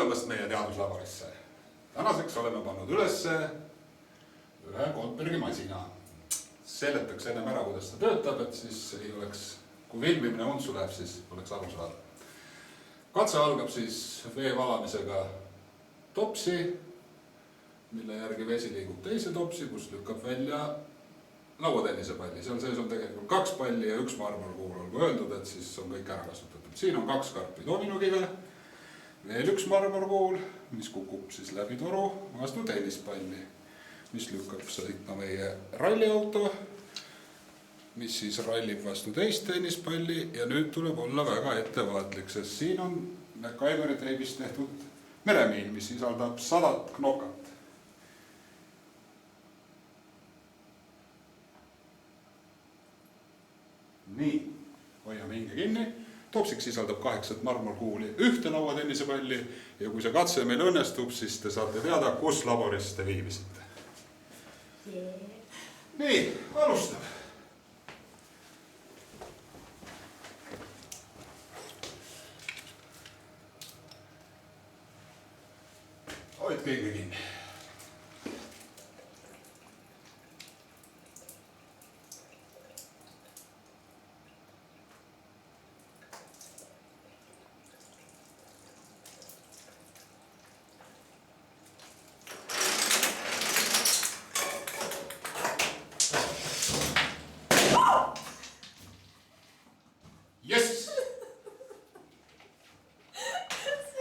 tulemast meie teaduslaborisse. Tänaseks oleme pannud üles ühe Goldbergi masina. Seletaks ennem ära, kuidas ta töötab, et siis ei oleks, kui filmimine untsu läheb, siis oleks aru saada. Katse algab siis vee valamisega topsi, mille järgi vesi liigub teise topsi, kus lükkab välja lauatennise palli. Seal sees on tegelikult 2 palli ja 1 marmorkuul. Olgu öeldud, et siis on kõik ära kasutatud. Siin on 2 karpi dominokive, veel 1 marmorkuul, mis kukub siis läbi toru vastu tennispalli, mis lükkab sõitma meie ralliauto, mis siis rallib vastu teist tennispalli ja nüüd tuleb olla väga ettevaatlik, sest siin on MacGyveri teibist tehtud meremiin, mis sisaldab 100 knokat. Nii, hoiame hinge kinni. Topsik sisaldab 8 marmorkuuli, 1 lauatennisepalli ja kui see katse meil õnnestub, siis te saate teada, kus laboris te viibisite. Nii, alustab. Hoidke hinge kinni.